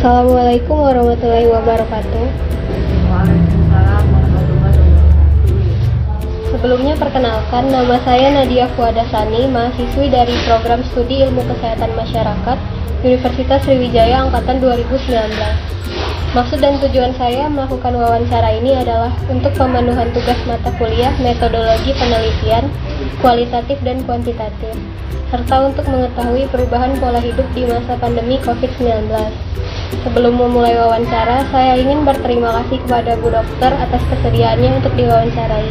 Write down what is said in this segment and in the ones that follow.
Assalamualaikum warahmatullahi wabarakatuh. Waalaikumsalam warahmatullahi wabarakatuh. Sebelumnya perkenalkan, nama saya Nadia Fuadasani, mahasiswi dari Program Studi Ilmu Kesehatan Masyarakat Universitas Sriwijaya Angkatan 2019. Maksud dan tujuan saya melakukan wawancara ini adalah untuk pemenuhan tugas mata kuliah metodologi penelitian, kualitatif dan kuantitatif, serta untuk mengetahui perubahan pola hidup di masa pandemi COVID-19. Sebelum memulai wawancara, saya ingin berterima kasih kepada Bu Dokter atas kesediaannya untuk diwawancarai.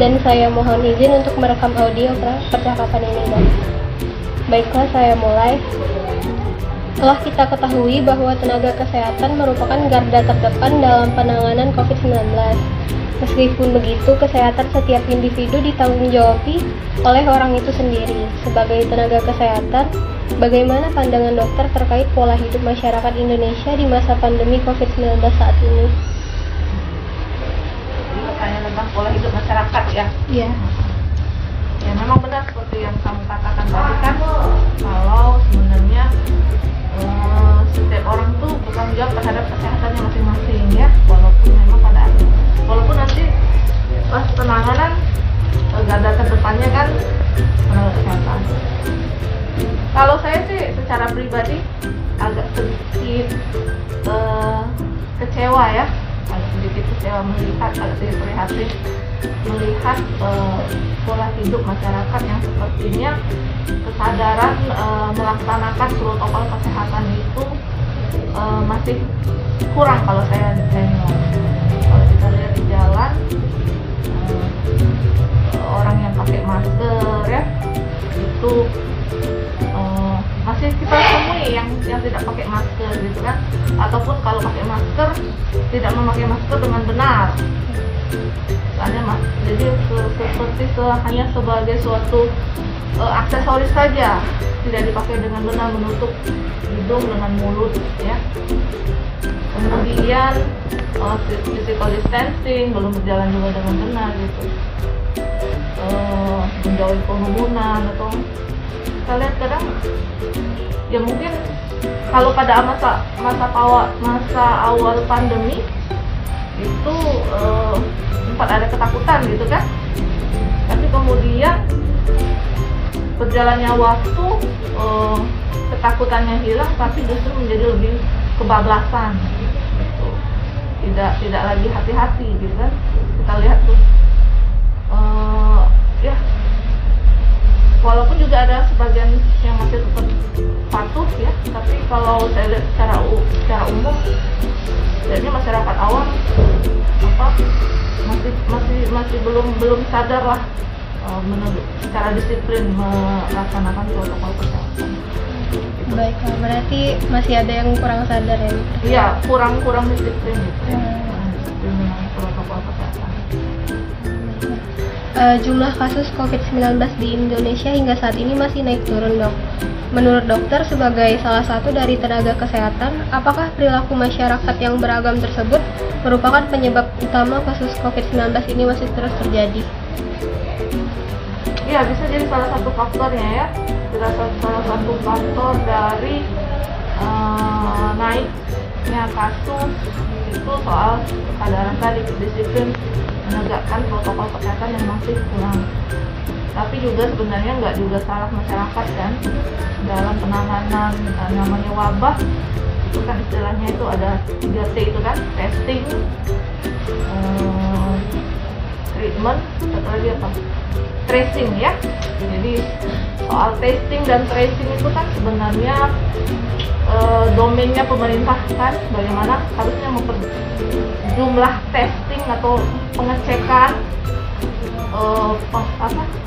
Dan saya mohon izin untuk merekam audio percakapan ini, Dok. Baiklah, saya mulai. Telah kita ketahui bahwa tenaga kesehatan merupakan garda terdepan dalam penanganan COVID-19. Meskipun begitu, kesehatan setiap individu ditanggung-jawabi oleh orang itu sendiri. Sebagai tenaga kesehatan, bagaimana pandangan dokter terkait pola hidup masyarakat Indonesia di masa pandemi COVID-19 saat ini? Tanya tentang pola hidup masyarakat ya? Iya. Ya memang benar seperti yang kamu katakan tadi kan, kalau sebenarnya setiap orang tuh bertanggung jawab terhadap kesehatannya masing-masing ya, walaupun nanti pas penanganan garda terdepannya kan tenaga kesehatan. Kalau saya sih secara pribadi agak sedikit kecewa ya, agak sedikit prihatin melihat pola hidup masyarakat yang sepertinya kesadaran melaksanakan protokol kesehatan itu masih kurang kalau saya nengok. Kalau kita lihat di jalan, orang yang pakai masker ya itu masih kita temui yang tidak pakai masker gitu kan, ataupun kalau pakai masker tidak memakai masker dengan benar. Jadi seperti hanya sebagai suatu aksesoris saja, tidak dipakai dengan benar, menutup hidung dengan mulut ya. Kemudian physical distancing belum berjalan juga dengan benar gitu, menjauhi kerumunan. Atau kita lihat kadang ya mungkin kalau pada masa awal pandemi itu sempat ada ketakutan gitu kan, tapi kemudian berjalannya waktu ketakutannya hilang, tapi justru menjadi lebih kebablasan gitu. Tidak lagi hati-hati gitu kan. Kita lihat tuh ya walaupun juga ada sebagian yang masih tetap patuh ya, tapi kalau saya lihat secara umum jadi masyarakat awam masih belum sadar lah secara disiplin melaksanakan protokol kesehatan. Baiklah, berarti masih ada yang kurang sadar ya? Iya, kurang disiplin gitu. Disiplin dengan protokol kesehatan. Jumlah kasus COVID-19 di Indonesia hingga saat ini masih naik turun, Dok. Menurut dokter, sebagai salah satu dari tenaga kesehatan, apakah perilaku masyarakat yang beragam tersebut merupakan penyebab utama kasus COVID-19 ini masih terus terjadi? Iya, bisa jadi salah satu faktornya ya. Salah satu faktor dari naiknya kasus itu soal kesadaran tadi, disiplin menegakkan protokol kesehatan yang masih kurang. Tapi juga sebenarnya nggak juga salah masyarakat kan, dalam penanganan namanya wabah itu kan istilahnya itu ada 3T itu kan, testing, treatment, satu lagi apa? Tracing ya. Jadi soal testing dan tracing itu kan sebenarnya domainnya pemerintah kan, bagaimana harusnya jumlah testing atau pengecekan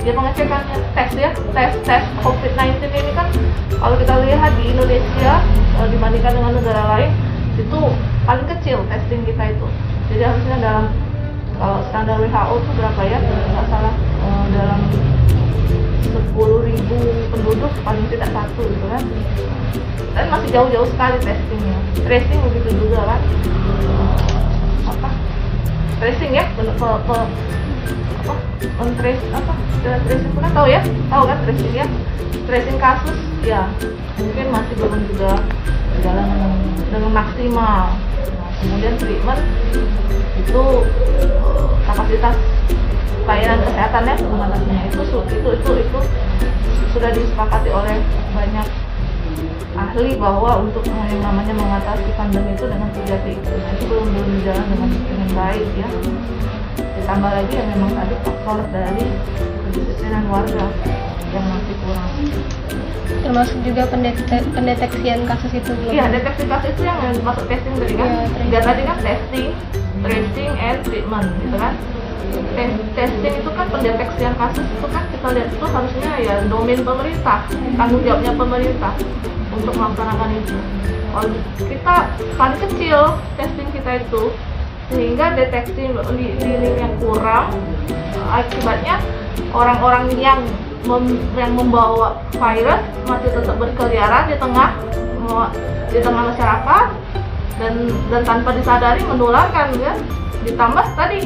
pengecekannya tes COVID-19 ini kan, kalau kita lihat di Indonesia dibandingkan dengan negara lain itu paling kecil testing kita itu. Jadi harusnya dalam kalau standar WHO itu berapa ya, nggak salah dalam 10.000 penduduk paling tidak satu gitu kan. Dan masih jauh-jauh sekali testingnya. Tracing begitu juga kan, tracing ya, trace tracing kan tahu kan tracing ya, tracing kasus ya mungkin masih belum juga berjalan dengan maksimal. Nah, kemudian treatment itu kapasitas layanan kesehatannya mengatasinya itu sudah disepakati oleh banyak ahli bahwa untuk yang namanya mengatasi pandemi itu dengan 3T itu, nah itu belum berjalan dengan baik ya. Ditambah lagi yang memang tadi faktor dari kedisiplinan warga yang masih kurang. Termasuk juga pendeteksian kasus itu belum. Iya, deteksi kasus itu yang masuk testing tadi kan. Ya, tadi kan testing, tracing, and treatment gitu kan. Testing itu kan pendeteksian kasus itu kan kita lihat itu harusnya ya domain pemerintah, tanggung jawabnya pemerintah untuk melaksanakan itu. Kalau kita paling kecil testing kita itu, sehingga deteksi di yang kurang, akibatnya orang-orang yang membawa virus masih tetap berkeliaran di tengah masyarakat dan tanpa disadari menularkan kan. Ditambah tadi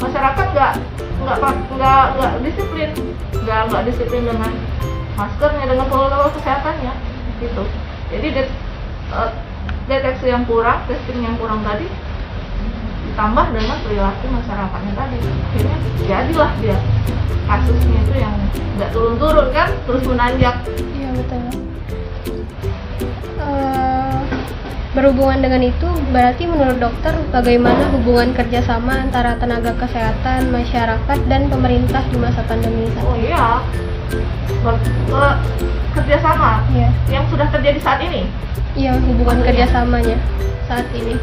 masyarakat nggak disiplin dengan maskernya, dengan protokol kesehatannya gitu. Jadi deteksi yang kurang, testing yang kurang tadi ditambah dengan perilaku masyarakatnya tadi, akhirnya jadilah dia kasusnya itu yang nggak turun-turun kan, terus menanjak. Iya betul. Berhubungan dengan itu, berarti menurut dokter bagaimana hubungan kerjasama antara tenaga kesehatan, masyarakat, dan pemerintah di masa pandemi saat ini? Oh iya, kerjasama yang sudah terjadi saat ini. Iya, hubungan kerjasamanya saat ini.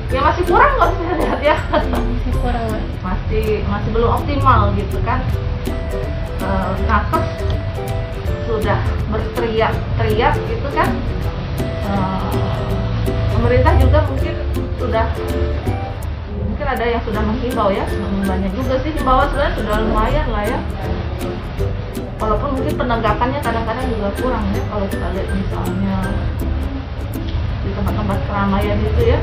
Ya masih kurang kalau saya lihat ya. Masih kurang. Masih belum optimal gitu kan. Nakes sudah berteriak-teriak gitu kan. Pemerintah juga mungkin ada yang sudah menghimbau ya, banyak juga sih himbauan sebenarnya sudah lumayan lah ya. Walaupun mungkin penegakannya kadang-kadang juga kurang ya, kalau kita lihat misalnya di tempat-tempat keramaian itu ya,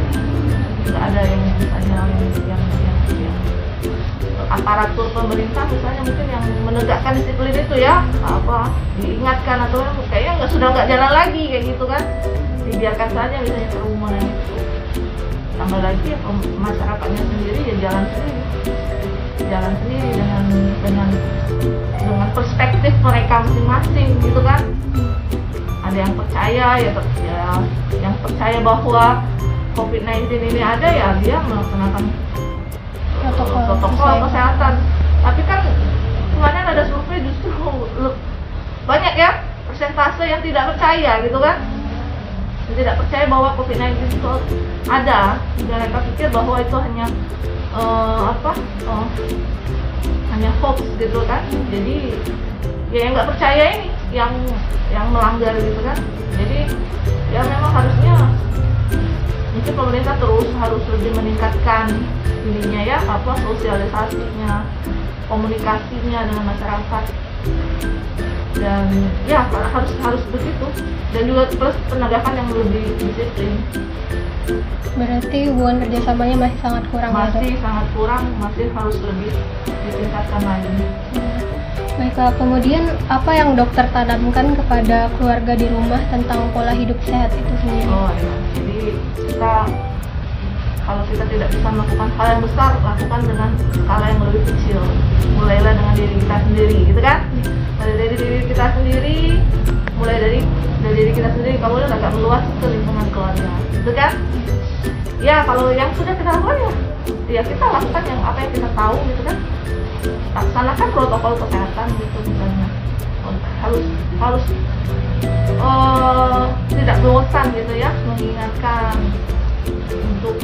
nggak ada yang misalnya yang aparatur pemerintah misalnya mungkin yang menegakkan disiplin itu ya, diingatkan atau kayaknya sudah nggak jalan lagi kayak gitu kan, dibiarkan saja misalnya kerumunan itu. Tambah lagi ya, masyarakatnya sendiri ya jalan sendiri dengan perspektif mereka masing-masing gitu kan. Ada yang percaya yang percaya bahwa COVID-19 ini ada ya dia melaksanakan protokol kesehatan. Tapi kan kemarin ada survei justru banyak ya persentase yang tidak percaya gitu kan, tidak percaya bahwa COVID-19 itu ada. Mereka pikir bahwa itu hanya hanya hoax gitu kan. Jadi ya yang nggak percaya ini yang melanggar gitu kan. Jadi ya memang harusnya mungkin pemerintah harus lebih meningkatkan ininya ya, sosialisasinya, komunikasinya dengan masyarakat, dan ya harus begitu, dan juga plus penegakan yang lebih disiplin. Berarti hubungan kerjasamanya masih sangat kurang. Sangat kurang, masih harus lebih ditingkatkan lagi. Baiklah, kemudian apa yang dokter tanamkan kepada keluarga di rumah tentang pola hidup sehat itu sendiri? Jadi kalau kita tidak bisa melakukan hal yang besar, lakukan dengan skala yang lebih kecil. Mulailah dengan diri kita sendiri, gitu kan? Mulai dari diri kita sendiri, kemudian agak meluas ke lingkungan keluarga, gitu kan? Ya kalau yang sudah kita lakukan ya kita lakukan apa yang kita tahu, gitu kan? Laksanakan protokol kesehatan gitu misalnya. Harus tidak bosan gitu ya, mengingatkan untuk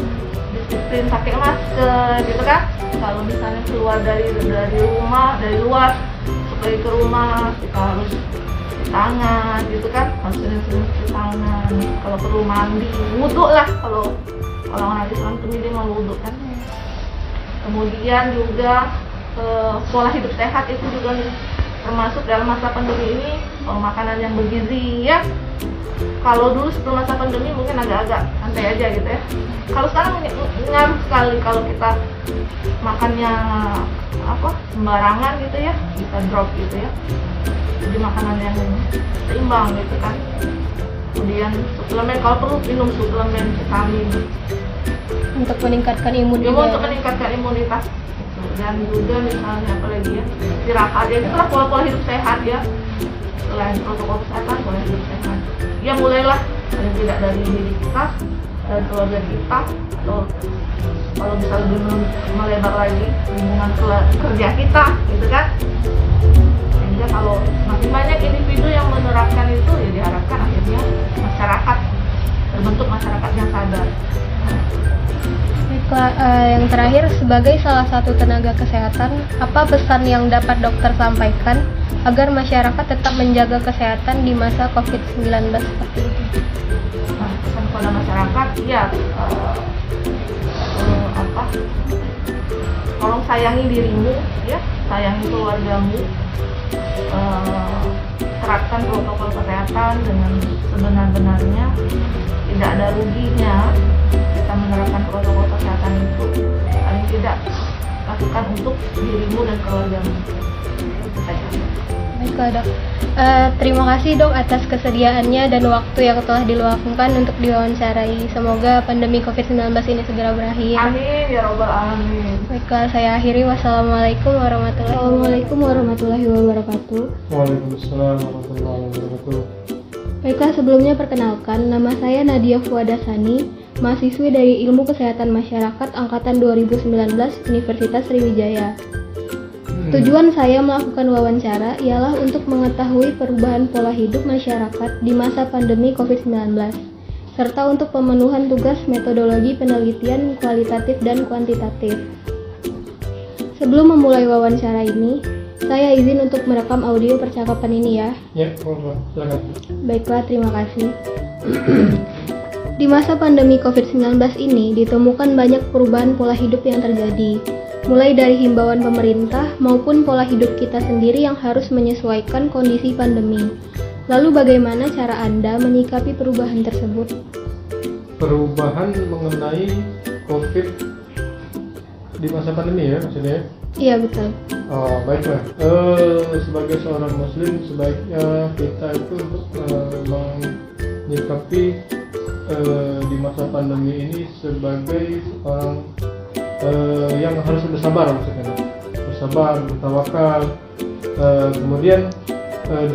disiplin pakai masker gitu kan. Kalau misalnya keluar dari luar supaya ke rumah kita harus cuci tangan gitu kan, harus sering-sering cuci tangan. Kalau perlu mandi, wudhu lah, kalau orang Islam itu minimal wudhu kan. Kemudian juga pola hidup sehat itu juga termasuk dalam masa pandemi ini, makanan yang bergizi ya, Kalau dulu sebelum masa pandemi mungkin agak-agak santai aja gitu ya. Kalau sekarang ngaruh sekali kalau kita makannya sembarangan gitu ya, bisa drop gitu ya. Jadi makanan yang seimbang gitu kan. Kemudian suplemen, kalau perlu minum suplemen vitamin Untuk meningkatkan imun ya, juga. untuk meningkatkan imunitas gitu. Dan juga misalnya apalagi ya, istirahat ya, itulah pola-pola hidup sehat ya. Selain protokol kesehatan, pola hidup sehat ya, mulailah paling tidak dari diri kita dan keluarga kita, atau kalau bisa lebih melebar lagi lingkungan kerja kita gitu kan. Sehingga kalau makin banyak individu yang menerapkan itu, ya diharapkan akhirnya masyarakat terbentuk masyarakat yang sadar. Baiklah, yang terakhir, sebagai salah satu tenaga kesehatan, apa pesan yang dapat dokter sampaikan agar masyarakat tetap menjaga kesehatan di masa COVID-19 seperti ini? Nah, pesan kepada masyarakat ya, tolong sayangi dirimu ya, sayangi keluargamu, terapkan protokol kesehatan dengan sebenar-benarnya. Tidak ada ruginya kita menerapkan protokol kesehatan itu, paling tidak lakukan untuk dirimu dan keluargamu. Itu saja. Baiklah dok, terima kasih dok atas kesediaannya dan waktu yang telah diluangkan untuk diwawancarai. Semoga pandemi COVID-19 ini segera berakhir. Amin ya robbal alamin. Baiklah, saya akhiri. Wassalamualaikum warahmatullahi wabarakatuh. Waalaikumsalam warahmatullahi wabarakatuh. Baiklah, sebelumnya perkenalkan, nama saya Nadia Fuadasani, mahasiswi dari Ilmu Kesehatan Masyarakat Angkatan 2019 Universitas Sriwijaya. Tujuan saya melakukan wawancara ialah untuk mengetahui perubahan pola hidup masyarakat di masa pandemi COVID-19, serta untuk pemenuhan tugas metodologi penelitian kualitatif dan kuantitatif. Sebelum memulai wawancara ini, saya izin untuk merekam audio percakapan ini ya. Ya, silakan. Baiklah, terima kasih. Di masa pandemi COVID-19 ini ditemukan banyak perubahan pola hidup yang terjadi, mulai dari himbauan pemerintah maupun pola hidup kita sendiri yang harus menyesuaikan kondisi pandemi. Lalu bagaimana cara Anda menyikapi perubahan tersebut? Perubahan mengenai COVID di masa pandemi ya maksudnya? Iya, betul. Oh, baiklah. Sebagai seorang muslim sebaiknya kita itu untuk menyikapi di masa pandemi ini sebagai seorang yang harus bersabar, maksudnya bersabar, bertawakal. Kemudian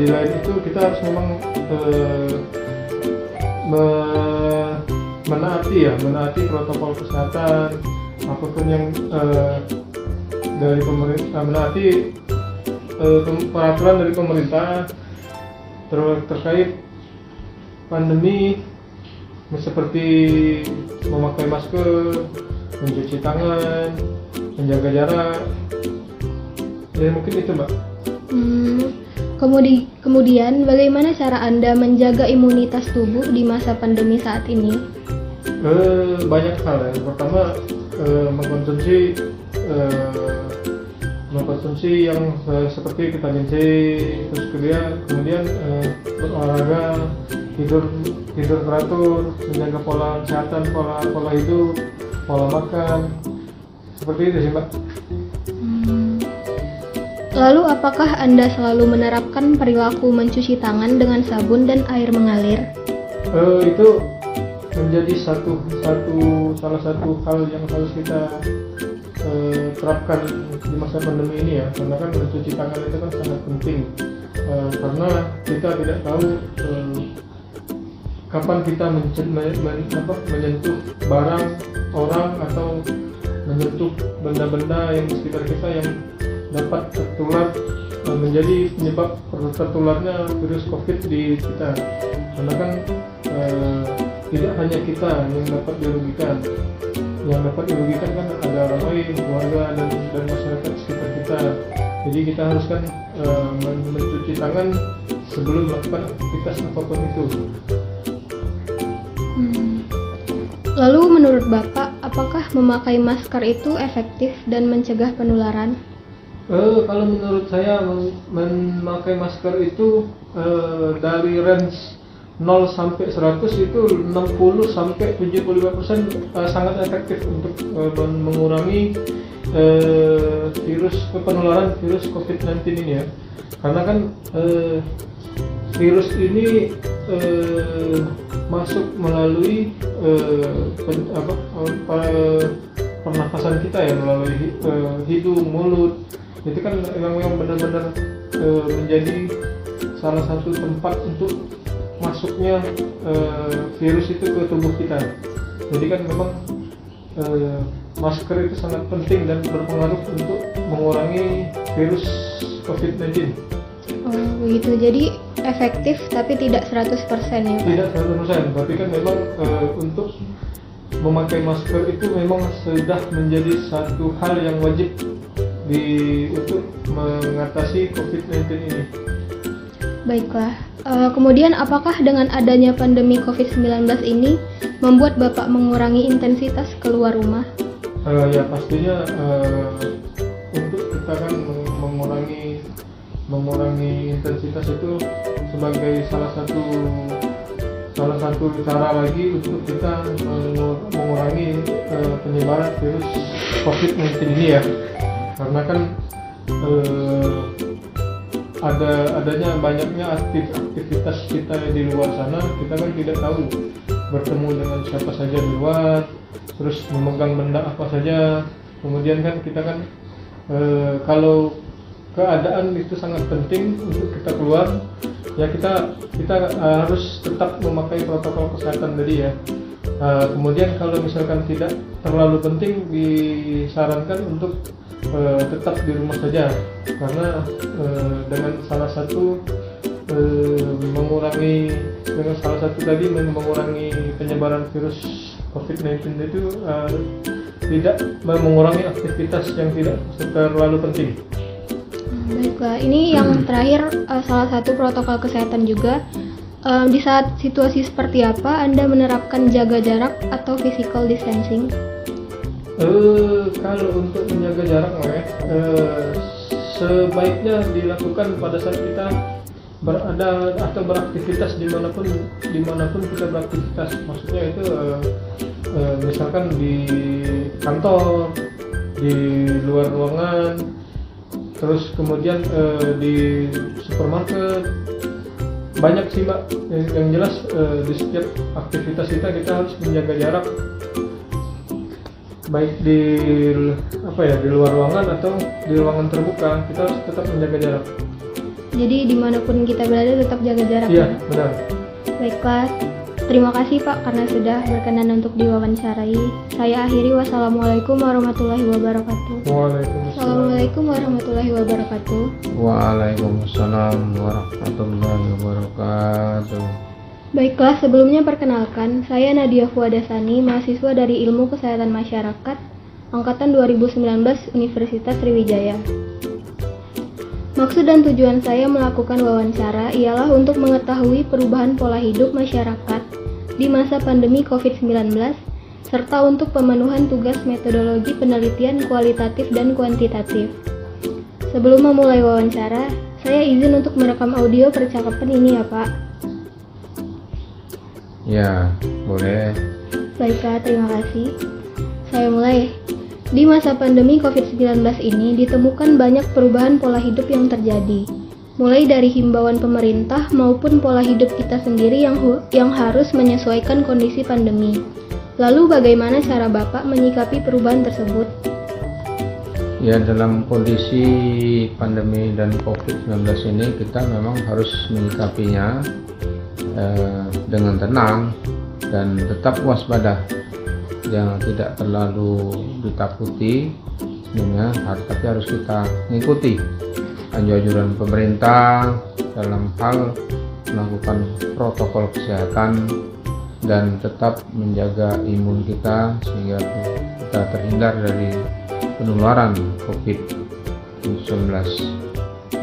di lain itu kita harus memang menaati protokol kesehatan, apapun yang dari pemerintah, menaati peraturan dari pemerintah terkait pandemi, seperti memakai masker, mencuci tangan, menjaga jarak. Ya mungkin itu mbak. Kemudian bagaimana cara Anda menjaga imunitas tubuh di masa pandemi saat ini? Banyak hal ya. Pertama mengkonsumsi yang seperti vitamin C, terus kemudian berolahraga, tidur teratur, menjaga pola kesehatan, pola hidup, pola makan, seperti itu sih mbak. Lalu apakah Anda selalu menerapkan perilaku mencuci tangan dengan sabun dan air mengalir? Itu menjadi salah satu hal yang harus kita terapkan di masa pandemi ini ya, karena kan mencuci tangan itu kan sangat penting, karena kita tidak tahu kapan kita menyentuh barang, orang, atau menyentuh benda-benda yang di sekitar kita yang dapat tertular, menjadi penyebab tertularnya virus COVID di kita. Karena kan tidak hanya kita yang dapat dirugikan, kan ada orang lain, keluarga dan masyarakat sekitar kita. Jadi kita harus kan mencuci tangan sebelum melakukan aktivitas apapun itu. Lalu menurut Bapak, apakah memakai masker itu efektif dan mencegah penularan? Kalau menurut saya memakai masker itu dari range 0 sampai 100 itu 60 sampai 75% sangat efektif untuk mengurangi penularan virus COVID-19 ini ya. Karena kan virus ini masuk melalui pernafasan kita ya, melalui hidung, mulut. Itu kan yang benar-benar menjadi salah satu tempat untuk masuknya virus itu ke tubuh kita. Jadi kan memang masker itu sangat penting dan berpengaruh untuk mengurangi virus COVID-19. Oh begitu, jadi efektif tapi tidak 100% ya Pak? Tidak 100%, tapi kan memang untuk memakai masker itu memang sudah menjadi satu hal yang wajib untuk mengatasi COVID-19 ini. Baiklah, kemudian apakah dengan adanya pandemi COVID-19 ini membuat Bapak mengurangi intensitas keluar rumah? Ya pastinya untuk kita kan mengurangi intensitas itu sebagai salah satu cara lagi untuk kita mengurangi penyebaran virus COVID-19 ini ya. Karena kan adanya banyaknya aktivitas kita di luar sana, kita kan tidak tahu bertemu dengan siapa saja di luar, terus memegang benda apa saja. Kemudian kan kita kan kalau keadaan itu sangat penting untuk kita keluar, ya kita harus tetap memakai protokol kesehatan tadi ya. Kemudian kalau misalkan tidak terlalu penting, disarankan untuk tetap di rumah saja, karena dengan salah satu tadi mengurangi penyebaran virus COVID-19 itu tidak mengurangi aktivitas yang tidak terlalu penting. Baiklah, ini yang terakhir salah satu protokol kesehatan juga. Di saat situasi seperti apa Anda menerapkan jaga jarak atau physical distancing? Kalau untuk menjaga jarak sebaiknya dilakukan pada saat kita berada atau beraktivitas dimanapun kita beraktivitas. Maksudnya itu misalkan di kantor, di luar ruangan, terus kemudian di supermarket. Banyak sih Mbak, yang jelas di setiap aktivitas kita harus menjaga jarak, baik di luar ruangan atau di ruangan terbuka, kita harus tetap menjaga jarak. Jadi dimanapun kita berada tetap jaga jarak. Iya, ya? Benar. Baiklah, terima kasih Pak karena sudah berkenan untuk diwawancarai. Saya akhiri, wassalamualaikum warahmatullahi wabarakatuh. Waalaikumsalam warahmatullahi wabarakatuh. Waalaikumsalam warahmatullahi wabarakatuh. Baiklah, sebelumnya perkenalkan, saya Nadia Fuadasani, mahasiswa dari Ilmu Kesehatan Masyarakat, Angkatan 2019 Universitas Sriwijaya. Maksud dan tujuan saya melakukan wawancara ialah untuk mengetahui perubahan pola hidup masyarakat di masa pandemi COVID-19, serta untuk pemenuhan tugas metodologi penelitian kualitatif dan kuantitatif. Sebelum memulai wawancara, saya izin untuk merekam audio percakapan ini ya Pak. Ya, boleh. Baiklah, terima kasih. Saya mulai. Di masa pandemi COVID-19 ini ditemukan banyak perubahan pola hidup yang terjadi, mulai dari himbauan pemerintah maupun pola hidup kita sendiri yang harus menyesuaikan kondisi pandemi. Lalu bagaimana cara Bapak menyikapi perubahan tersebut? Ya, dalam kondisi pandemi dan COVID-19 ini kita memang harus menyikapinya dengan tenang dan tetap waspada. Yang tidak terlalu ditakuti sebenarnya, tapi harus kita mengikuti anjuran pemerintah dalam hal melakukan protokol kesehatan dan tetap menjaga imun kita sehingga kita terhindar dari penularan COVID-19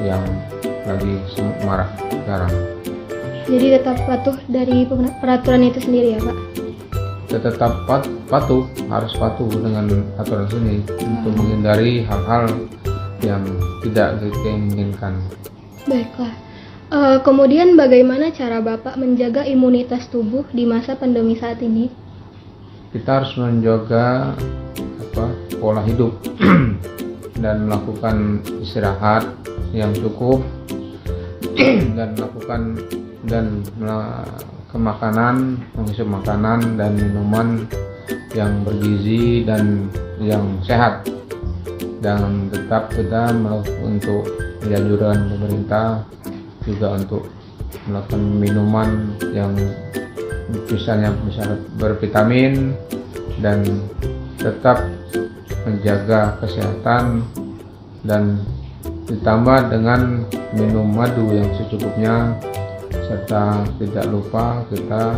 yang lagi marak sekarang. Jadi tetap patuh dari peraturan itu sendiri ya Pak? Tetap harus patuh dengan aturan sini untuk menghindari hal-hal yang tidak kita inginkan. Baiklah, Kemudian bagaimana cara Bapak menjaga imunitas tubuh di masa pandemi saat ini? Kita harus menjaga pola hidup dan melakukan istirahat yang cukup dan menghisap makanan dan minuman yang bergizi dan yang sehat, dan tetap kita untuk anjuran pemerintah juga untuk melakukan minuman yang misalnya bervitamin, dan tetap menjaga kesehatan, dan ditambah dengan minum madu yang secukupnya, serta tidak lupa kita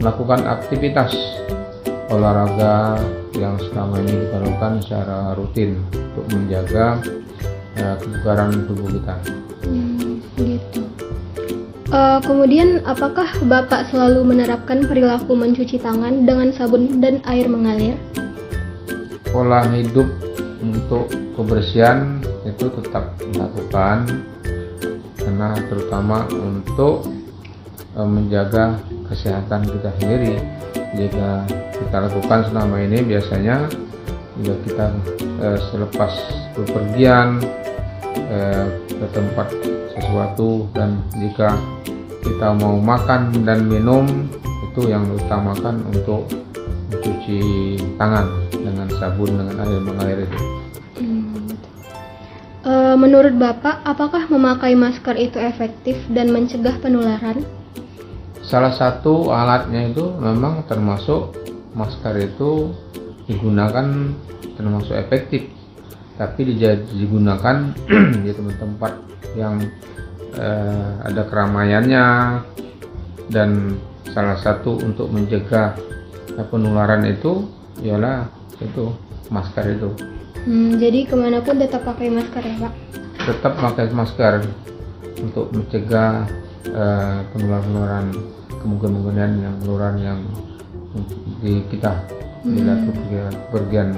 melakukan aktivitas olahraga yang selama ini kita lakukan secara rutin untuk menjaga kebugaran tubuh kita. Gitu. Kemudian apakah Bapak selalu menerapkan perilaku mencuci tangan dengan sabun dan air mengalir? Pola hidup untuk kebersihan itu tetap dilakukan, karena terutama untuk menjaga kesehatan kita sendiri. Jika kita lakukan selama ini, biasanya jika kita selepas bepergian ke tempat sesuatu, dan jika kita mau makan dan minum, itu yang diutamakan untuk mencuci tangan dengan sabun dengan air mengalir itu. Menurut Bapak, apakah memakai masker itu efektif dan mencegah penularan? Salah satu alatnya itu memang termasuk masker itu digunakan termasuk efektif, tapi digunakan di tempat-tempat yang ada keramaiannya, dan salah satu untuk mencegah penularan itu ialah itu masker itu. Jadi kemanapun tetap pakai masker ya Pak? Tetap pakai masker untuk mencegah penularan, kemungkinan yang penularan yang di kita bila pergian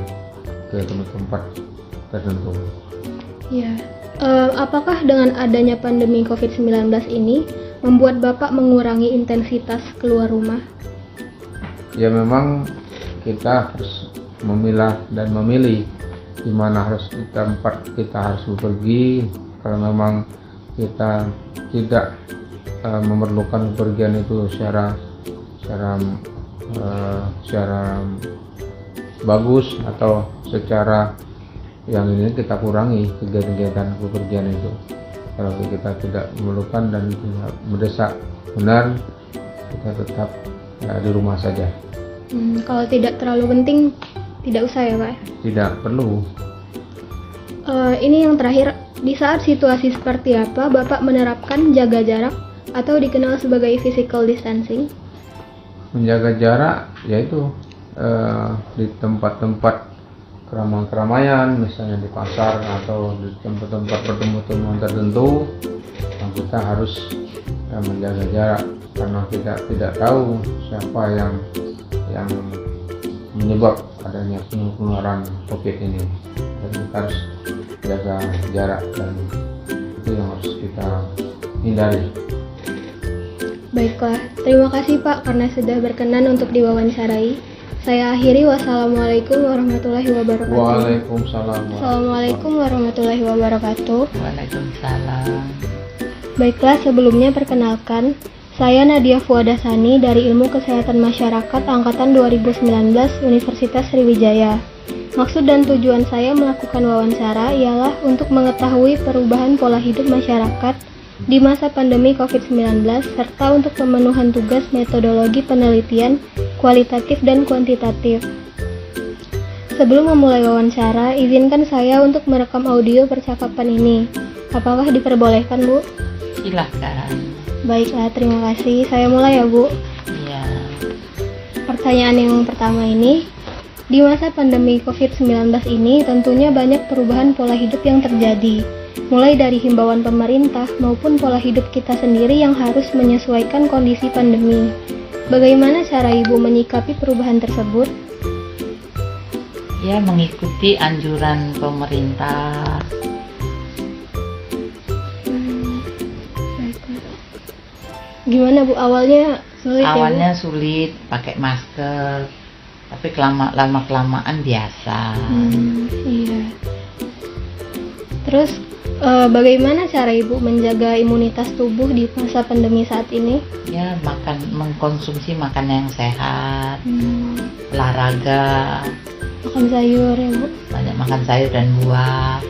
ke tempat tertentu. Ya. Apakah dengan adanya pandemi COVID-19 ini membuat Bapak mengurangi intensitas keluar rumah? Ya, memang kita harus memilah dan memilih di mana harus di tempat kita harus bepergi. Kalau memang kita tidak memerlukan bepergian itu secara bagus, atau secara yang ini kita kurangi kegiatan bepergian itu. Kalau kita tidak memerlukan dan tidak mendesak benar, kita tetap di rumah saja. Kalau tidak terlalu penting, tidak usah ya Pak? Tidak perlu. Ini yang terakhir, di saat situasi seperti apa Bapak menerapkan jaga jarak atau dikenal sebagai physical distancing? Menjaga jarak yaitu di tempat-tempat keramaian, misalnya di pasar atau di tempat-tempat pertemuan tertentu, kita harus menjaga jarak, karena kita tidak tahu siapa yang menyebab adanya penularan COVID ini. Jadi kita harus jaga jarak, dan itu yang harus kita hindari. Baiklah, terima kasih Pak karena sudah berkenan untuk diwawancarai. Saya akhiri, wassalamualaikum warahmatullahi wabarakatuh. Waalaikumsalam. Assalamualaikum warahmatullahi wabarakatuh. Waalaikumsalam. Baiklah, sebelumnya perkenalkan, saya Nadia Fuadasani dari Ilmu Kesehatan Masyarakat Angkatan 2019 Universitas Sriwijaya. Maksud dan tujuan saya melakukan wawancara ialah untuk mengetahui perubahan pola hidup masyarakat di masa pandemi COVID-19, serta untuk pemenuhan tugas metodologi penelitian kualitatif dan kuantitatif. Sebelum memulai wawancara, izinkan saya untuk merekam audio percakapan ini. Apakah diperbolehkan, Bu? Silahkan. Baiklah, terima kasih. Saya mulai ya, Bu. Iya. Pertanyaan yang pertama ini, di masa pandemi COVID-19 ini tentunya banyak perubahan pola hidup yang terjadi, mulai dari himbauan pemerintah maupun pola hidup kita sendiri yang harus menyesuaikan kondisi pandemi. Bagaimana cara Ibu menyikapi perubahan tersebut? Ya, mengikuti anjuran pemerintah. Baiklah. Gimana Bu? Awalnya sulit Awalnya ya sulit pakai masker, tapi lama kelamaan biasa. Bu? Iya. Terus bagaimana cara Ibu menjaga imunitas tubuh di masa pandemi saat ini? Ya, mengkonsumsi makanan yang sehat, olahraga, Makan sayur ya Bu? banyak makan sayur dan buah.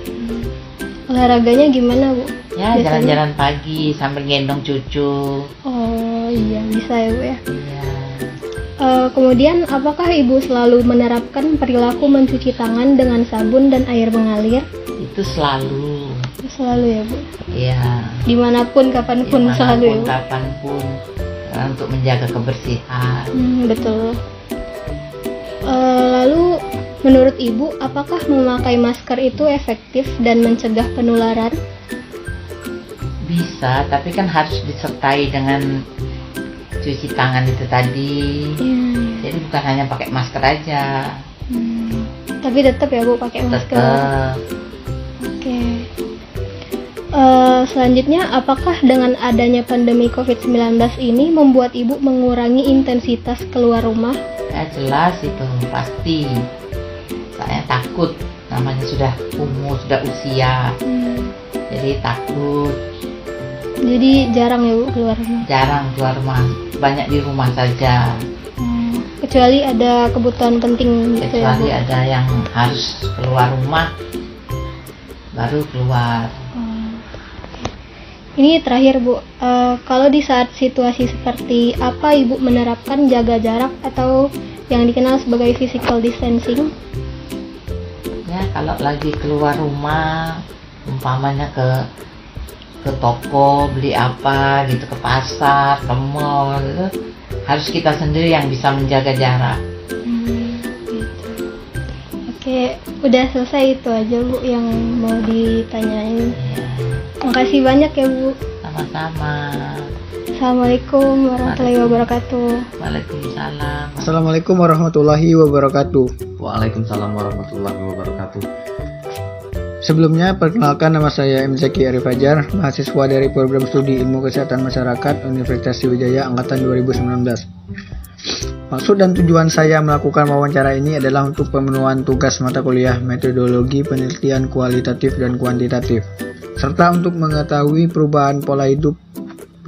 Olahraganya gimana Bu? Ya, Biasanya? jalan-jalan pagi sambil gendong cucu. Oh iya, bisa ya Bu ya. Iya. Kemudian apakah Ibu selalu menerapkan perilaku mencuci tangan dengan sabun dan air mengalir? Itu selalu. Selalu ya Bu? Iya. Dimanapun, kapanpun selalu ya Bu? Kapanpun, untuk menjaga kebersihan. Betul. Lalu menurut Ibu, apakah memakai masker itu efektif dan mencegah penularan? Bisa, tapi kan harus disertai dengan cuci tangan itu tadi. Jadi bukan hanya pakai masker aja. Tapi tetap ya Bu pakai masker. Tetap. Oke. Selanjutnya, apakah dengan adanya pandemi COVID-19 ini membuat Ibu mengurangi intensitas keluar rumah? Ya jelas itu pasti. Saya takut, namanya sudah umur, sudah usia. Jadi takut. Jadi jarang ya Bu keluar rumah? Jarang keluar rumah, banyak di rumah saja. Kecuali ada kebutuhan penting gitu ya Bu? Kecuali ada yang harus keluar rumah, baru keluar. Ini terakhir Bu, kalau di saat situasi seperti apa Ibu menerapkan jaga jarak atau yang dikenal sebagai physical distancing? Ya kalau lagi keluar rumah, umpamanya ke toko beli apa gitu, ke pasar, ke mall, gitu, harus kita sendiri yang bisa menjaga jarak. Gitu. Oke, udah selesai itu aja Bu yang mau ditanyain. Ya, Makasih banyak ya Bu. sama-sama. Assalamualaikum warahmatullahi wabarakatuh. Waalaikumsalam. Assalamualaikum warahmatullahi wabarakatuh. Waalaikumsalam warahmatullahi wabarakatuh. Sebelumnya, perkenalkan nama saya M. Zaki Arif Fajar, mahasiswa dari program studi Ilmu Kesehatan Masyarakat Universitas Sriwijaya Angkatan 2019. Maksud dan tujuan saya melakukan wawancara ini adalah untuk pemenuhan tugas mata kuliah metodologi penelitian kualitatif dan kuantitatif, serta untuk mengetahui perubahan pola hidup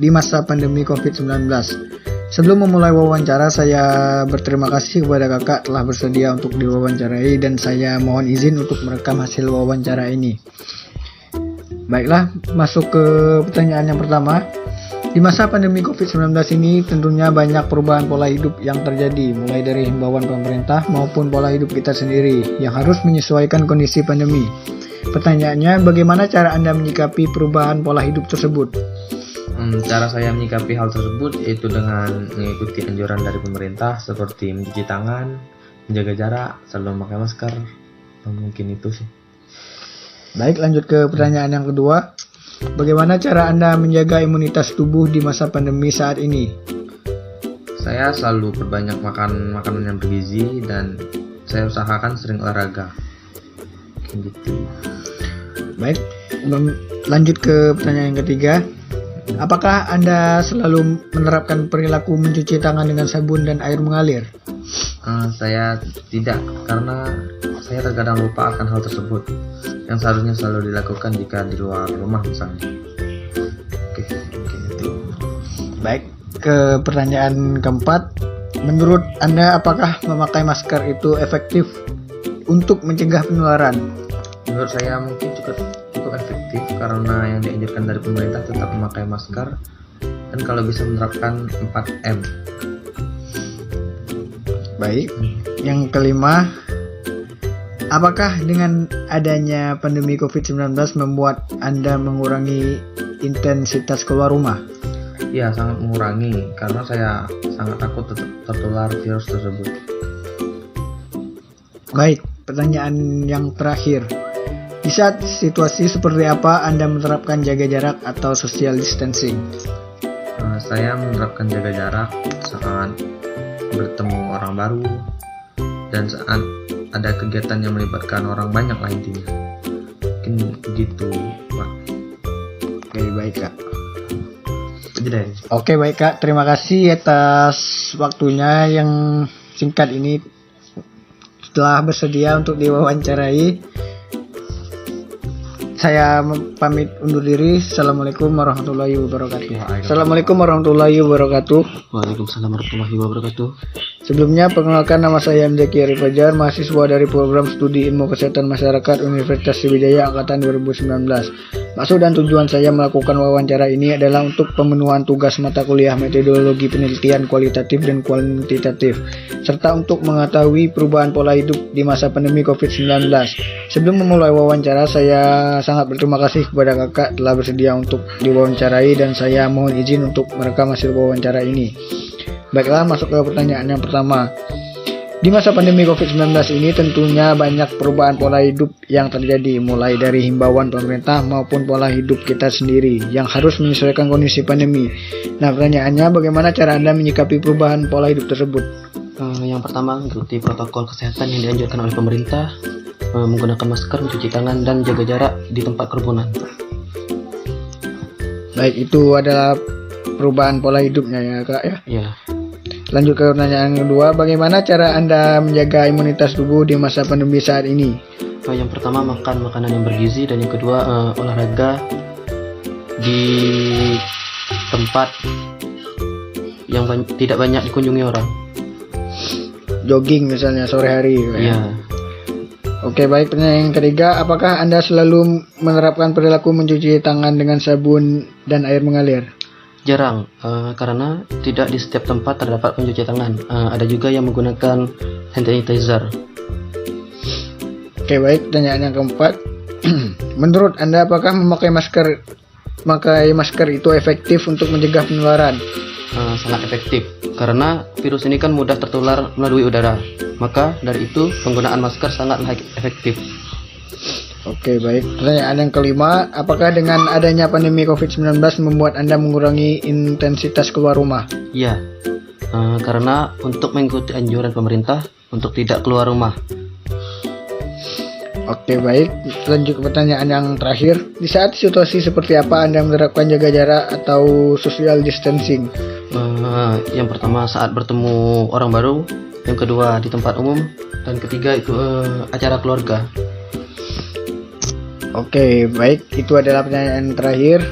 di masa pandemi COVID-19. Sebelum memulai wawancara, saya berterima kasih kepada kakak telah bersedia untuk diwawancarai dan saya mohon izin untuk merekam hasil wawancara ini. Baiklah, masuk ke pertanyaan yang pertama. Di masa pandemi COVID-19 ini tentunya banyak perubahan pola hidup yang terjadi, mulai dari himbauan pemerintah maupun pola hidup kita sendiri yang harus menyesuaikan kondisi pandemi. Pertanyaannya, bagaimana cara Anda menyikapi perubahan pola hidup tersebut? Cara saya menyikapi hal tersebut yaitu dengan mengikuti anjuran dari pemerintah seperti mencuci tangan, menjaga jarak, selalu memakai masker. Mungkin itu sih. Baik, lanjut ke pertanyaan yang kedua. Bagaimana cara Anda menjaga imunitas tubuh di masa pandemi saat ini? Saya selalu perbanyak makan makanan yang bergizi dan saya usahakan sering olahraga. Gitu. Baik, lanjut ke pertanyaan yang ketiga. Apakah Anda selalu menerapkan perilaku mencuci tangan dengan sabun dan air mengalir? Saya tidak, karena saya terkadang lupa akan hal tersebut yang seharusnya selalu dilakukan jika di luar rumah misalnya. Oke, mungkin itu. Baik, ke pertanyaan keempat. Menurut Anda, apakah memakai masker itu efektif untuk mencegah penularan? Menurut saya mungkin cukup efektif karena yang dianjurkan dari pemerintah tetap memakai masker dan kalau bisa menerapkan 4M. Baik, yang kelima, apakah dengan adanya pandemi COVID-19 membuat Anda mengurangi intensitas keluar rumah? Ya, sangat mengurangi karena saya sangat takut tertular virus tersebut. Baik, pertanyaan yang terakhir. Di saat situasi seperti apa Anda menerapkan jaga jarak atau social distancing? Saya menerapkan jaga jarak saat bertemu orang baru dan saat ada kegiatan yang melibatkan orang banyak lah intinya. Mungkin begitu, Pak. Oke, baik Kak. jeda. Oke baik Kak, terima kasih atas waktunya yang singkat ini setelah bersedia untuk diwawancarai. Saya pamit undur diri. Assalamualaikum warahmatullahi wabarakatuh. Assalamualaikum warahmatullahi wabarakatuh. Waalaikumsalam warahmatullahi wabarakatuh. Sebelumnya perkenalkan, nama saya Mzaki Arif Fajar, mahasiswa dari program studi Ilmu Kesehatan Masyarakat Universitas Sriwijaya Angkatan 2019. Maksud dan tujuan saya melakukan wawancara ini adalah untuk pemenuhan tugas mata kuliah metodologi penelitian kualitatif dan kuantitatif, serta untuk mengetahui perubahan pola hidup di masa pandemi COVID-19. Sebelum memulai wawancara, saya sangat berterima kasih kepada kakak telah bersedia untuk diwawancarai dan saya mohon izin untuk merekam hasil wawancara ini. Baiklah, masuk ke pertanyaan yang pertama. Di masa pandemi COVID-19 ini tentunya banyak perubahan pola hidup yang terjadi, mulai dari himbauan pemerintah maupun pola hidup kita sendiri yang harus menyesuaikan kondisi pandemi. Nah, pertanyaannya, bagaimana cara Anda menyikapi perubahan pola hidup tersebut? Yang pertama, mengikuti protokol kesehatan yang dianjurkan oleh pemerintah, menggunakan masker, mencuci tangan, dan jaga jarak di tempat kerumunan. Baik, itu adalah perubahan pola hidupnya ya Kak ya? Ya. Lanjut ke pertanyaan kedua, bagaimana cara Anda menjaga imunitas tubuh di masa pandemi saat ini? Yang pertama, makan makanan yang bergizi, dan yang kedua, olahraga di tempat yang tidak banyak dikunjungi orang. Jogging misalnya sore hari. Iya. Oke, baik. Pertanyaan yang ketiga, apakah Anda selalu menerapkan perilaku mencuci tangan dengan sabun dan air mengalir? Jarang, karena tidak di setiap tempat terdapat pencuci tangan. Ada juga yang menggunakan hand sanitizer. Oke, baik. Pertanyaan yang keempat, menurut Anda apakah memakai masker itu efektif untuk mencegah penularan? Sangat efektif, karena virus ini kan mudah tertular melalui udara. Maka dari itu penggunaan masker sangatlah efektif. Oke, baik. Pertanyaan yang kelima, apakah dengan adanya pandemi COVID-19 membuat Anda mengurangi intensitas keluar rumah? Iya, karena untuk mengikuti anjuran pemerintah untuk tidak keluar rumah. Oke, baik. Lanjut ke pertanyaan yang terakhir. Di saat situasi seperti apa Anda menerapkan jaga jarak atau social distancing? Yang pertama, saat bertemu orang baru. Yang kedua, di tempat umum. Dan ketiga, itu acara keluarga. Oke, baik. Itu adalah pertanyaan terakhir.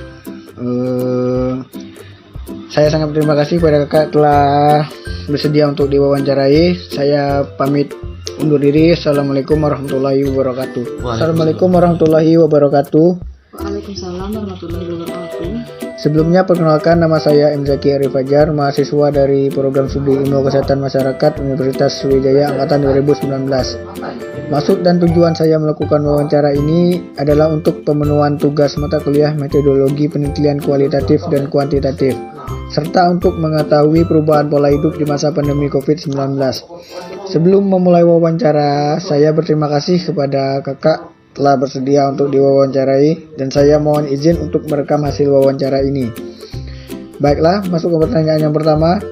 Saya sangat berterima kasih kepada kakak telah bersedia untuk diwawancarai. Saya pamit undur diri. Assalamualaikum warahmatullahi wabarakatuh. Assalamualaikum warahmatullahi wabarakatuh. Waalaikumsalam warahmatullahi wabarakatuh. Sebelumnya perkenalkan, nama saya Mzaki Arif Fajar, mahasiswa dari program studi Ilmu Kesehatan Masyarakat Universitas Sriwijaya Angkatan 2019. Maksud dan tujuan saya melakukan wawancara ini adalah untuk pemenuhan tugas mata kuliah metodologi penelitian kualitatif dan kuantitatif, serta untuk mengetahui perubahan pola hidup di masa pandemi COVID-19. Sebelum memulai wawancara, saya berterima kasih kepada kakak telah bersedia untuk diwawancarai dan saya mohon izin untuk merekam hasil wawancara ini. Baiklah, masuk ke pertanyaan yang pertama.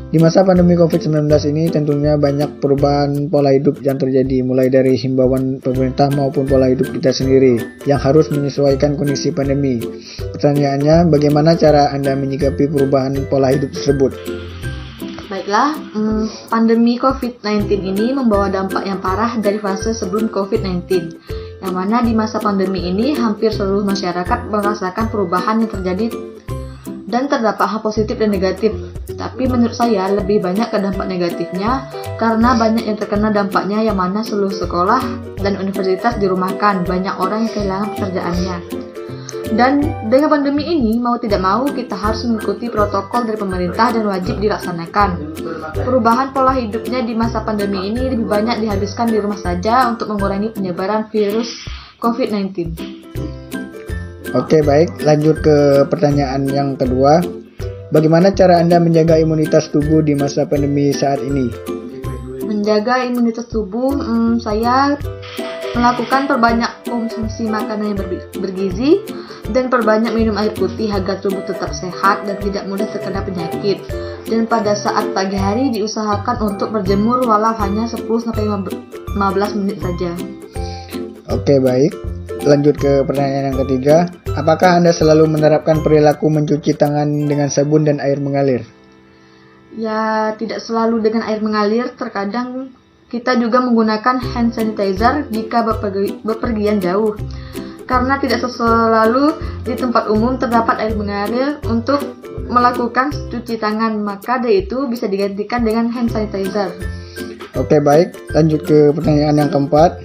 Di masa pandemi COVID-19 ini tentunya banyak perubahan pola hidup yang terjadi, mulai dari himbauan pemerintah maupun pola hidup kita sendiri yang harus menyesuaikan kondisi pandemi. Pertanyaannya, bagaimana cara Anda menyikapi perubahan pola hidup tersebut? Baiklah, pandemi COVID-19 ini membawa dampak yang parah dari fase sebelum COVID-19, yang mana di masa pandemi ini hampir seluruh masyarakat merasakan perubahan yang terjadi dan terdapat hal positif dan negatif. Tapi menurut saya lebih banyak ke dampak negatifnya karena banyak yang terkena dampaknya, yang mana seluruh sekolah dan universitas dirumahkan, banyak orang yang kehilangan pekerjaannya. Dan dengan pandemi ini, mau tidak mau kita harus mengikuti protokol dari pemerintah dan wajib dilaksanakan. Perubahan pola hidupnya di masa pandemi ini lebih banyak dihabiskan di rumah saja untuk mengurangi penyebaran virus COVID-19. Oke, baik. Lanjut ke pertanyaan yang kedua. Bagaimana cara Anda menjaga imunitas tubuh di masa pandemi saat ini? Menjaga imunitas tubuh, saya melakukan perbanyak konsumsi makanan yang bergizi dan perbanyak minum air putih agar tubuh tetap sehat dan tidak mudah terkena penyakit. Dan pada saat pagi hari diusahakan untuk berjemur walau hanya 10-15 menit saja. Oke, baik. Lanjut ke pertanyaan yang ketiga. apakah Anda selalu menerapkan perilaku mencuci tangan dengan sabun dan air mengalir? Ya, tidak selalu dengan air mengalir, terkadang kita juga menggunakan hand sanitizer jika bepergian jauh. Karena tidak selalu di tempat umum terdapat air mengalir untuk melakukan cuci tangan, maka dari itu bisa digantikan dengan hand sanitizer. Oke, baik, lanjut ke pertanyaan yang keempat.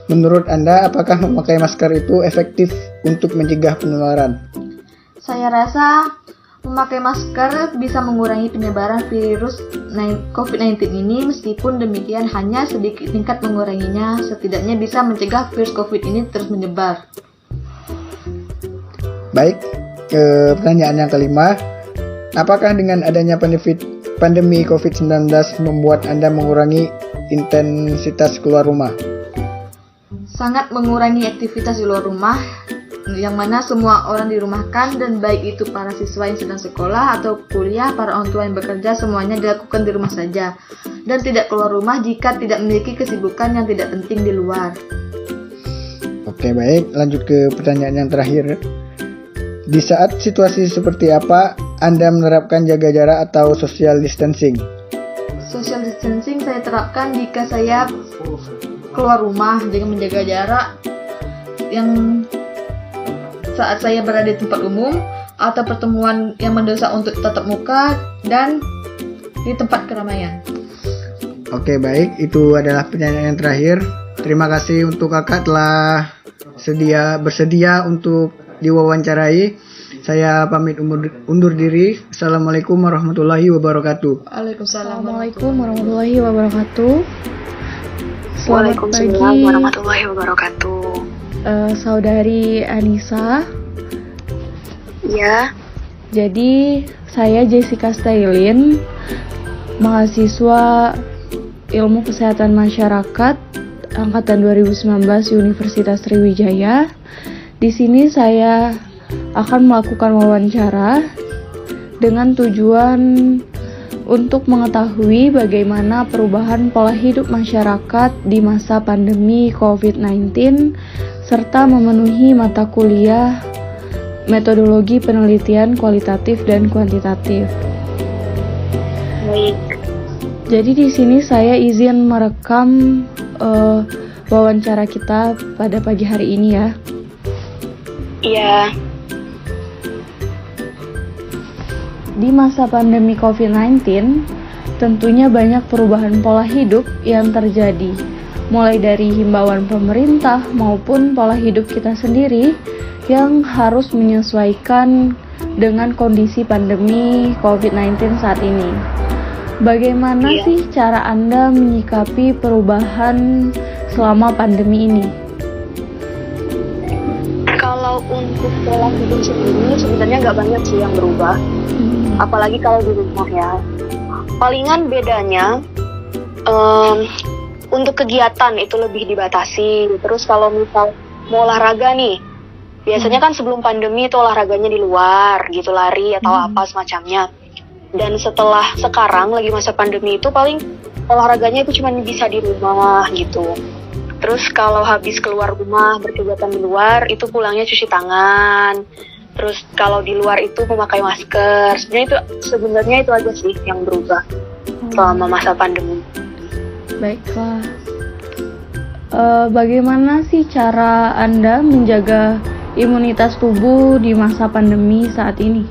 Menurut Anda, apakah memakai masker itu efektif untuk mencegah penularan? Saya rasa memakai masker bisa mengurangi penyebaran virus COVID-19 ini, meskipun demikian hanya sedikit tingkat menguranginya, setidaknya bisa mencegah virus COVID ini terus menyebar. Baik, pertanyaan yang kelima. Apakah dengan adanya pandemi COVID-19 membuat Anda mengurangi intensitas keluar rumah? Sangat mengurangi aktivitas di luar rumah, yang mana semua orang dirumahkan, dan baik itu para siswa yang sedang sekolah atau kuliah, para orang tua yang bekerja, semuanya dilakukan di rumah saja dan tidak keluar rumah jika tidak memiliki kesibukan yang tidak penting di luar. Oke, baik, lanjut ke pertanyaan yang terakhir. Di saat situasi seperti apa Anda menerapkan jaga jarak atau social distancing? Social distancing saya terapkan jika saya keluar rumah dengan menjaga jarak yang saat saya berada di tempat umum atau pertemuan yang mendesak untuk tatap muka dan di tempat keramaian. Oke, baik, itu adalah pertanyaan yang terakhir. Terima kasih untuk kakak telah bersedia untuk diwawancarai. Saya pamit undur diri. Assalamualaikum warahmatullahi wabarakatuh. Assalamualaikum warahmatullahi wabarakatuh. Selamat pagi warahmatullahi wabarakatuh. Saudari Anissa. Ya. Jadi saya Jessica Stailin, mahasiswa Ilmu Kesehatan Masyarakat angkatan 2019 Universitas Sriwijaya. Di sini saya akan melakukan wawancara dengan tujuan untuk mengetahui bagaimana perubahan pola hidup masyarakat di masa pandemi COVID-19 serta memenuhi mata kuliah metodologi penelitian kualitatif dan kuantitatif. Baik. Jadi di sini saya izin merekam wawancara kita pada pagi hari ini ya. Iya. Di masa pandemi COVID-19, tentunya banyak perubahan pola hidup yang terjadi, mulai dari himbauan pemerintah maupun pola hidup kita sendiri yang harus menyesuaikan dengan kondisi pandemi COVID-19 saat ini. Bagaimana sih cara Anda menyikapi perubahan selama pandemi ini? Kalau untuk pola hidup sendiri sebenarnya nggak banyak sih yang berubah. Apalagi kalau di rumah ya. Palingan bedanya untuk kegiatan itu lebih dibatasi. Terus kalau misal mau olahraga nih, biasanya kan sebelum pandemi itu olahraganya di luar gitu, lari atau apa semacamnya. Dan setelah sekarang lagi masa pandemi itu paling olahraganya itu cuma bisa di rumah gitu. Terus kalau habis keluar rumah berkegiatan di luar itu pulangnya cuci tangan. Terus kalau di luar itu memakai masker. Sebenarnya itu aja sih yang berubah selama masa pandemi. Baiklah. Bagaimana sih cara Anda menjaga imunitas tubuh di masa pandemi saat ini?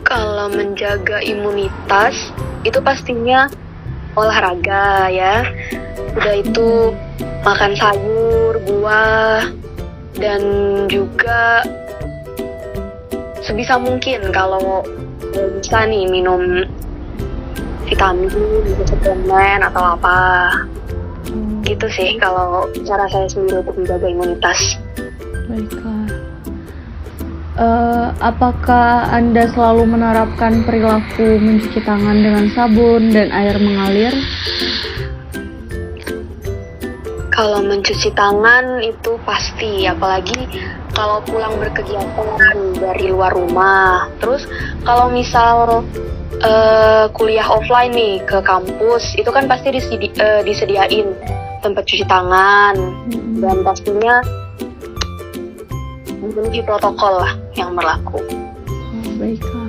Kalau menjaga imunitas itu pastinya olahraga ya. Udah itu makan sayur, buah, dan juga sebisa mungkin kalau bisa nih minum vitamin, suplemen atau apa gitu sih kalau cara saya sendiri untuk menjaga imunitas. Baiklah. Apakah Anda selalu menerapkan perilaku mencuci tangan dengan sabun dan air mengalir? Kalau mencuci tangan itu pasti, apalagi kalau pulang berkegiatan dari luar rumah. Terus kalau misal kuliah offline nih ke kampus, itu kan pasti disediain tempat cuci tangan. Dan pastinya memenuhi protokol lah yang berlaku. Baiklah.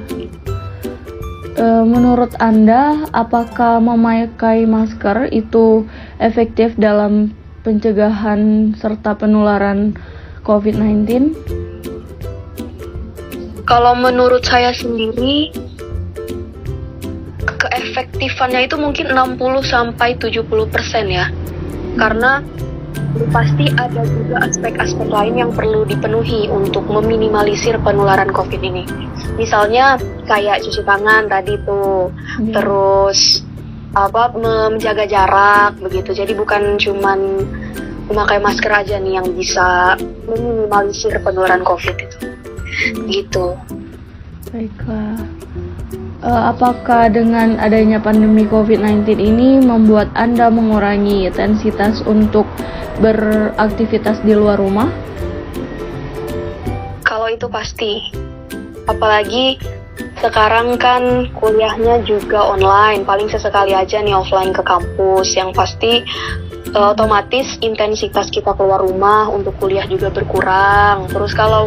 Menurut Anda, apakah memakai masker itu efektif dalam pencegahan serta penularan COVID-19? Kalau menurut saya sendiri, keefektifannya itu mungkin 60-70% ya. Karena pasti ada juga aspek-aspek lain yang perlu dipenuhi untuk meminimalisir penularan COVID ini. Misalnya kayak cuci tangan tadi tuh, terus menjaga jarak begitu. Jadi bukan cuman memakai masker aja nih yang bisa meminimalisir penularan COVID itu. Gitu. Baiklah. Apakah dengan adanya pandemi COVID-19 ini membuat Anda mengurangi intensitas untuk beraktivitas di luar rumah? Kalau itu pasti. Apalagi sekarang kan kuliahnya juga online, paling sesekali aja nih offline ke kampus. Yang pasti otomatis intensitas kita keluar rumah untuk kuliah juga berkurang. Terus kalau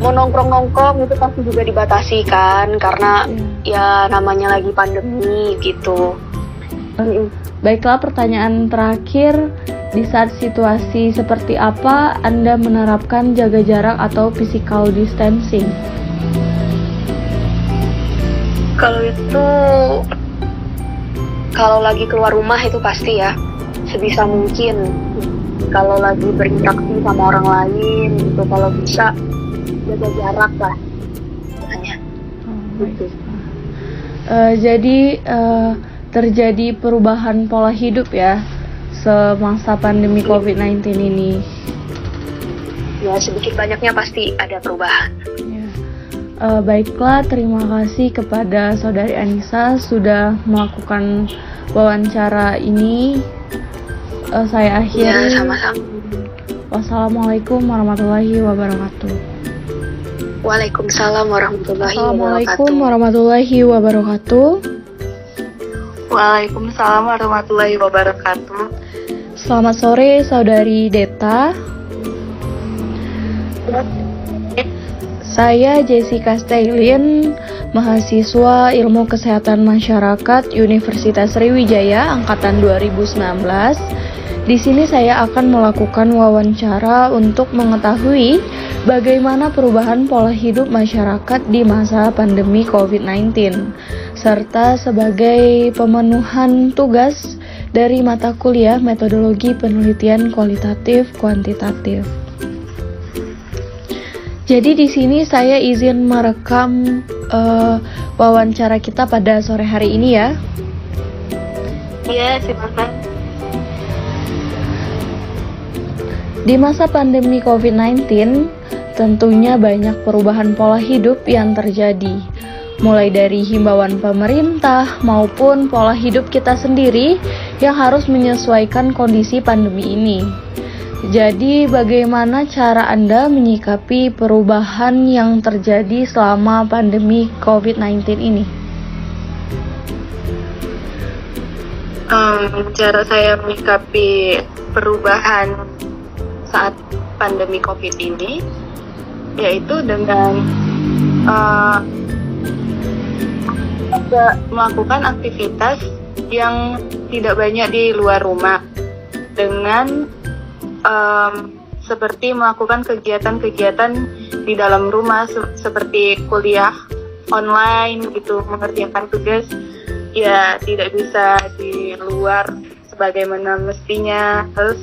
mau nongkrong-nongkrong itu pasti juga dibatasi kan, karena ya namanya lagi pandemi gitu. Baiklah, pertanyaan terakhir, di saat situasi seperti apa Anda menerapkan jaga jarak atau physical distancing? Kalau lagi keluar rumah itu pasti ya, sebisa mungkin. Kalau lagi berinteraksi sama orang lain gitu, kalau bisa jaga jarak lah hanya. Gitu. Jadi terjadi perubahan pola hidup ya semasa pandemi COVID-19 ini. Ya, sedikit banyaknya pasti ada perubahan. Baiklah, terima kasih kepada Saudari Anissa sudah melakukan wawancara ini. Saya akhiri. Ya, sama-sama. Wassalamualaikum warahmatullahi wabarakatuh. Waalaikumsalam warahmatullahi wabarakatuh. Assalamualaikum warahmatullahi wabarakatuh. Waalaikumsalam warahmatullahi wabarakatuh. Selamat sore Saudari Deta. Saya Jessica Stailin, mahasiswa Ilmu Kesehatan Masyarakat Universitas Sriwijaya angkatan 2019. Di sini saya akan melakukan wawancara untuk mengetahui bagaimana perubahan pola hidup masyarakat di masa pandemi COVID-19, serta sebagai pemenuhan tugas dari mata kuliah metodologi penelitian kualitatif kuantitatif. Jadi di sini saya izin merekam wawancara kita pada sore hari ini ya. Iya, silakan. Di masa pandemi COVID-19, tentunya banyak perubahan pola hidup yang terjadi, mulai dari himbauan pemerintah maupun pola hidup kita sendiri yang harus menyesuaikan kondisi pandemi ini. Jadi, bagaimana cara Anda menyikapi perubahan yang terjadi selama pandemi COVID-19 ini? Cara saya menyikapi perubahan saat pandemi COVID ini, yaitu dengan melakukan aktivitas yang tidak banyak di luar rumah, dengan seperti melakukan kegiatan-kegiatan di dalam rumah seperti kuliah online gitu, mengerjakan tugas ya tidak bisa di luar sebagaimana mestinya, terus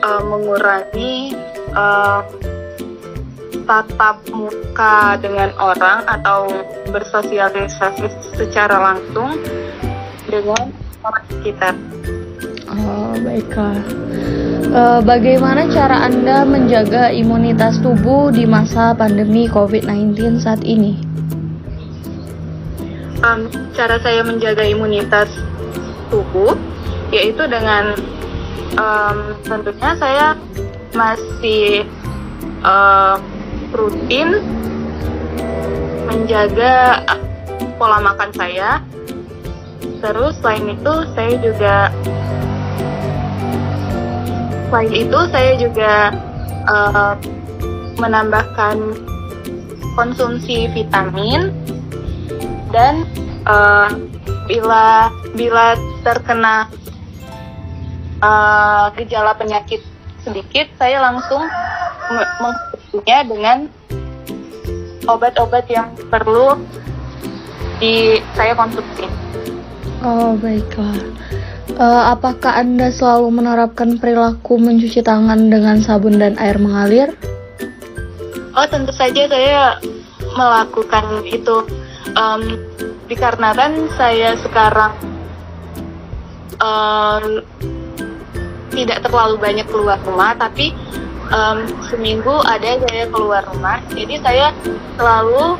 mengurangi tatap muka dengan orang atau bersosialisasi secara langsung dengan orang sekitar. Oh, baiklah. Bagaimana cara Anda menjaga imunitas tubuh di masa pandemi COVID-19 saat ini? Cara saya menjaga imunitas tubuh yaitu dengan tentunya saya masih rutin menjaga pola makan saya. Terus selain itu saya juga menambahkan konsumsi vitamin, dan bila terkena gejala penyakit sedikit, saya langsung mengobatinya dengan obat-obat yang perlu saya konsumsi. Oh, baiklah. Apakah Anda selalu menerapkan perilaku mencuci tangan dengan sabun dan air mengalir? Oh, tentu saja saya melakukan itu. Dikarenakan saya sekarang tidak terlalu banyak keluar rumah, tapi seminggu ada saya keluar rumah. Jadi saya selalu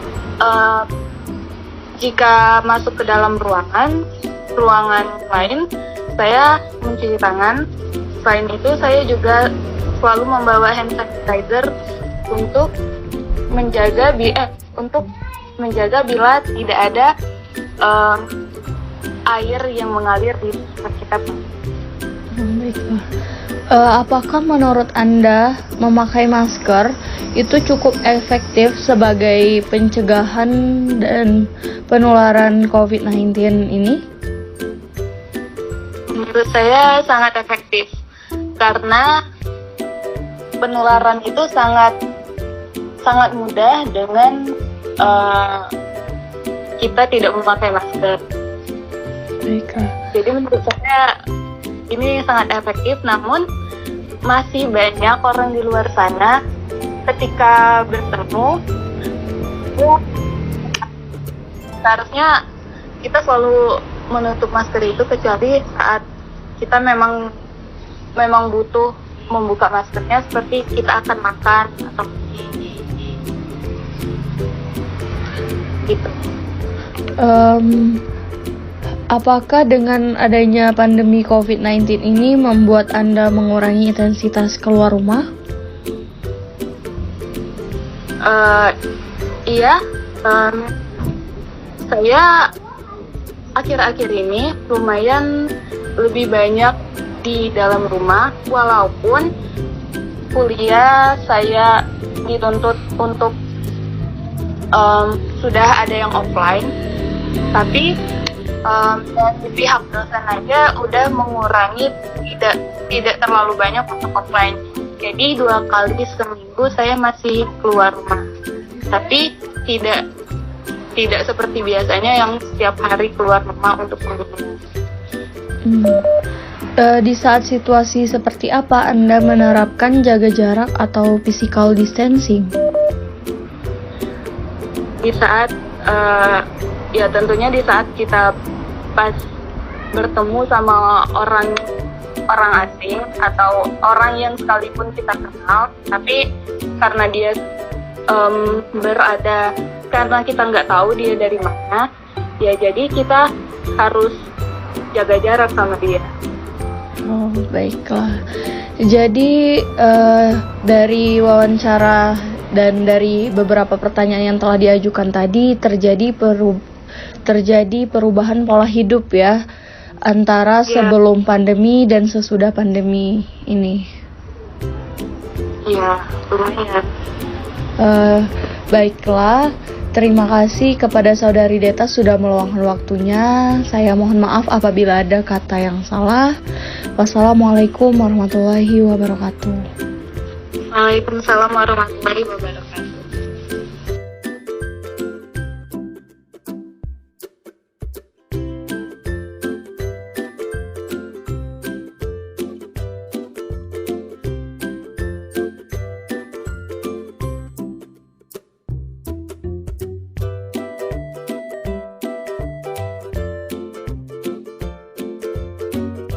jika masuk ke dalam ruangan lain, saya mencuci tangan. Selain itu, saya juga selalu membawa hand sanitizer untuk menjaga bila tidak ada air yang mengalir di sekitar kita. Baiklah. Apakah menurut Anda memakai masker itu cukup efektif sebagai pencegahan dan penularan COVID-19 ini? Menurut saya sangat efektif, karena penularan itu sangat mudah dengan kita tidak memakai masker. Baiklah. Jadi menurut saya ini sangat efektif, namun masih banyak orang di luar sana ketika bertemu, seharusnya kita selalu menutup masker itu, kecuali saat kita memang butuh membuka maskernya, seperti kita akan makan atau gitu. Apakah dengan adanya pandemi COVID-19 ini membuat Anda mengurangi intensitas keluar rumah? Iya, saya akhir-akhir ini lumayan lebih banyak di dalam rumah, walaupun kuliah saya dituntut untuk sudah ada yang offline, tapi dari pihak dosen aja udah mengurangi tidak terlalu banyak untuk offline. Jadi 2 kali seminggu saya masih keluar rumah, tapi tidak seperti biasanya yang setiap hari keluar rumah untuk kuliah. Di saat situasi seperti apa Anda menerapkan jaga jarak atau physical distancing? Di saat ya tentunya di saat kita pas bertemu sama orang asing atau orang yang sekalipun kita kenal, tapi karena dia karena kita nggak tahu dia dari mana, ya jadi kita harus jaga jarak sama dia. Oh, baiklah. Jadi dari wawancara dan dari beberapa pertanyaan yang telah diajukan tadi, terjadi perubahan pola hidup ya, antara sebelum pandemi dan sesudah pandemi ini. Iya, lumayan. Baiklah, terima kasih kepada Saudari Deta sudah meluangkan waktunya. Saya mohon maaf apabila ada kata yang salah. Wassalamualaikum warahmatullahi wabarakatuh. Waalaikumsalam warahmatullahi wabarakatuh.